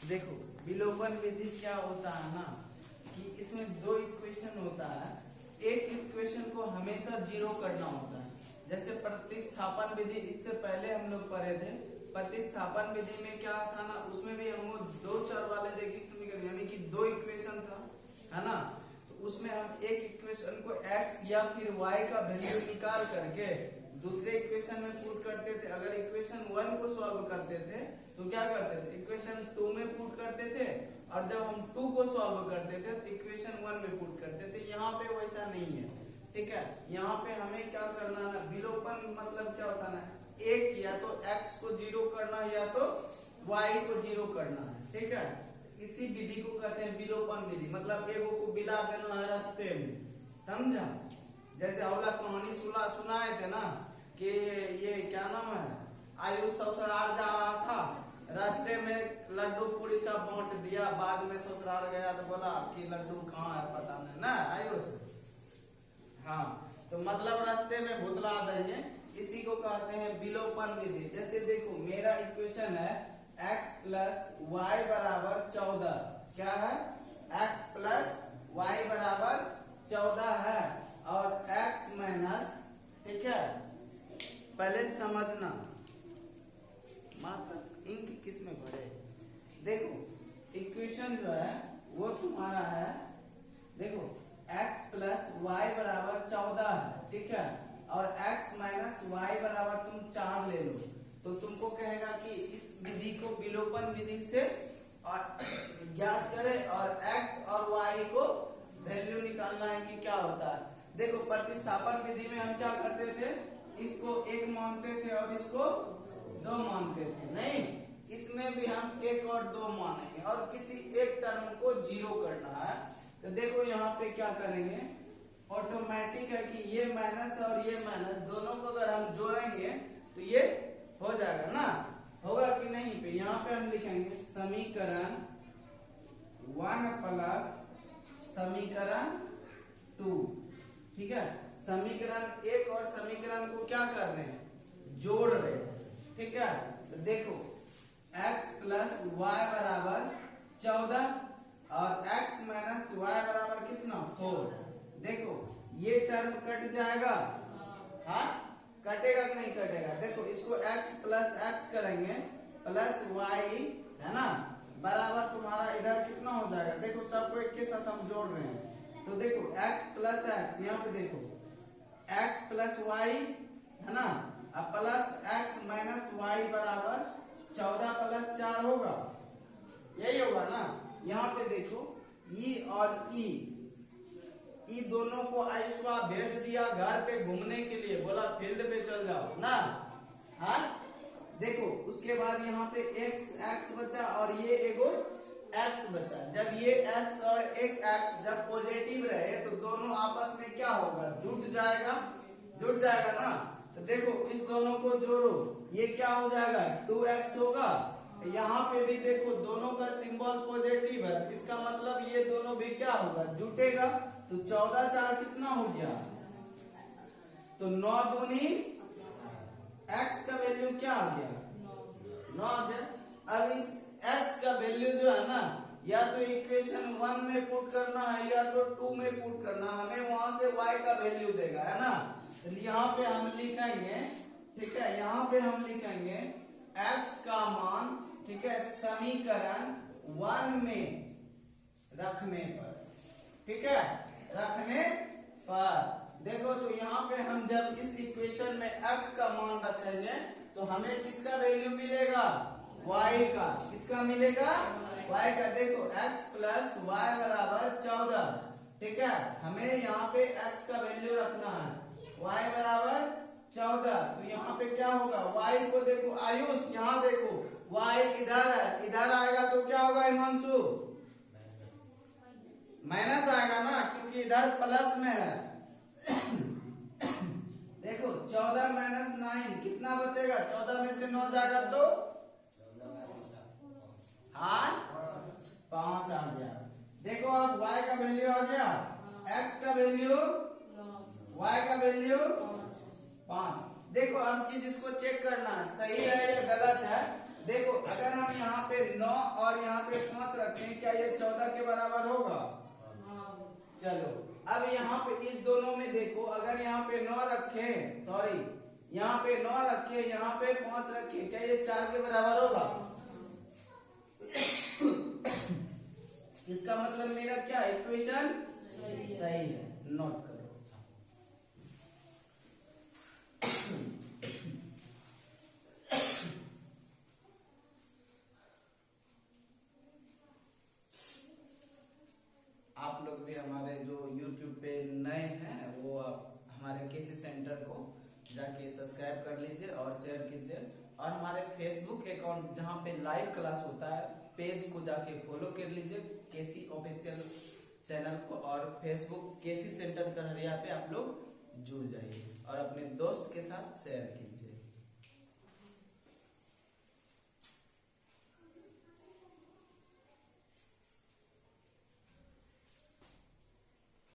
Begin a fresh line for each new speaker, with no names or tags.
देखो विलोपन विधि क्या होता है ना कि इसमें दो इक्वेशन होता है। एक इक्वेशन को हमेशा जीरो करना होता है। जैसे प्रतिस्थापन विधि इससे पहले हम लोग पढ़े थे। प्रतिस्थापन विधि में क्या था ना, उसमें भी हमको दो चर वाले रैखिक समीकरण यानी कि दो इक्वेशन था, है ना। तो उसमें हम एक इक्वेशन को x या फिर y का वैल्यू निकाल करके दूसरे इक्वेशन में पुट करते थे। अगर इक्वेशन 1 को सॉल्व करते थे तो क्या करते थे, इक्वेशन 2 में पुट करते थे, और जब हम 2 को सॉल्व करते थे तो इक्वेशन 1 में पुट करते थे। यहाँ पे वैसा नहीं है, ठीक है। यहाँ पे हमें क्या करना है, विलोपन मतलब क्या होता है ना, एक या तो x को जीरो करना या तो y को जीरो करना है, ठीक है। इसी विधि को कहते हैं विलोपन विधि। मतलब एगो को बिला देना है रास्ते में, समझा। जैसे अवला कहानी सुनाए थे ना कि ये क्या नाम है, आयुष ससुराल जा रहा था, रास्ते में लड्डू पूरी सब बांट दिया, बाद में ससुराल गया तो बोला कि लड्डू कहाँ है पता नहीं ना आयुष। हाँ, तो मतलब रास्ते में भुतला देंगे, इसी को कहते हैं विलोपन विधि। जैसे देखो मेरा इक्वेशन है x प्लस वाई बराबर 14। क्या है, x प्लस वाई बराबर 14 है, और x माइनस, ठीक है। पहले समझना मात्र इंक किस में भरे। देखो इक्वेशन जो है वो तुम्हारा है, देखो x प्लस वाई बराबर 14 है, ठीक है, और x माइनस वाई बराबर तुम 4 ले लो, तो तुमको कहेगा कि इस विधि को विलोपन विधि से ज्ञात करें और x और y को वैल्यू निकालना है कि क्या होता है। देखो प्रतिस्थापन विधि में हम क्या करते थे, इसको 1 मानते थे और इसको 2 मानते थे। नहीं, इसमें भी हम 1 और 2 मानेंगे और किसी एक टर्म को जीरो करना है। तो देखो यहाँ पे क्या करेंगे, ऑटोमेटिक है कि ये माइनस और ये माइनस दोनों को अगर हम जोड़ेंगे तो ये हो जाएगा ना, होगा कि नहीं। पे यहाँ पे हम लिखेंगे समीकरण 1 प्लस समीकरण 2, ठीक है। समीकरण 1 और समीकरण को क्या कर रहे हैं, जोड़ रहे हैं, ठीक है। तो देखो x प्लस वाई बराबर 14 और x माइनस वाई बराबर कितना 4। देखो ये टर्म कट जाएगा, हाँ कटेगा कि नहीं कटेगा। देखो इसको x प्लस x करेंगे प्लस y, है ना, बराबर तुम्हारा इधर कितना हो जाएगा। देखो सबको एक के साथ हम जोड़ रहे हैं, तो देखो x प्लस x, यहाँ पे देखो x प्लस y, है ना, अब प्लस x माइनस y बराबर 14 प्लस 4 होगा, यही होगा ना। यहाँ पे देखो ई और ई दोनों को आयुष्वा भेज दिया घर पे घूमने के लिए, बोला फील्ड पे चल जाओ ना, हाँ। देखो उसके बाद यहाँ पे x बचा और ये एगो x बचा। जब ये x और एक x जब पॉजिटिव रहे तो दोनों आपस में क्या होगा, जुड़ जाएगा ना। तो देखो इस दोनों को जोड़ो, ये क्या हो जाएगा 2x होगा। यहाँ पे भी देखो दोनों का सिंबल पॉजिटिव है, इसका मतलब ये दोनों भी क्या होगा, जुटेगा। तो 14 4 कितना हो गया, तो 9 दूनी x का वैल्यू क्या आ गया 9 आ गया। अब इस x का वैल्यू जो है ना, या तो इक्वेशन 1 में पुट करना है या तो 2 में पुट करना, हमें वहां से y का वैल्यू देगा, है ना। तो यहाँ पे हम लिखेंगे, ठीक है, यहाँ पे हम लिखेंगे x का मान, ठीक है, समीकरण 1 में रखने पर, ठीक है, रखने पर। देखो तो यहाँ पे हम जब इस इक्वेशन में x का मान रखेंगे तो हमें किसका वैल्यू मिलेगा, y का। किसका मिलेगा, y का। देखो x प्लस वाई बराबर 14, ठीक है, हमें यहाँ पे x का वैल्यू रखना है, y बराबर 14। तो यहाँ पे क्या होगा, y को देखो आयुष, यहाँ देखो y इधर है, इधर आएगा तो क्या होगा हिमांशु, माइनस आएगा ना, क्योंकि इधर प्लस में है। देखो 14 माइनस 9 कितना बचेगा, 14 में से 9 जाएगा तो हाँ 5 आ गया। देखो अब y का वैल्यू आ गया, x का वैल्यू, y का वैल्यू 5। देखो अब चीज इसको चेक करना है सही है या गलत है। देखो अगर हम यहाँ पे 9 और यहाँ पे 5 रखते हैं, क्या ये 14 के बराबर होगा? चलो अब यहाँ पे इस दोनों में देखो, अगर यहाँ पे 9 रखे, सॉरी यहाँ पे 9 रखे, यहाँ पे 5 रखे, क्या ये 4 के बराबर होगा? इसका मतलब मेरा क्या इक्वेशन सही है, नोट करो। आप लोग भी हमारे जो YouTube पे नए हैं वो हमारे केसी सेंटर को जाके सब्सक्राइब कर लीजिए और शेयर कीजिए, और हमारे फेसबुक अकाउंट जहाँ पे लाइव क्लास होता है पेज को जाके फॉलो कर लीजिए, केसी ऑफिशियल चैनल को, और फेसबुक केसी सेंटर करहरिया पे आप लोग जुड़ जाइए और अपने दोस्त के साथ शेयर कीजिए।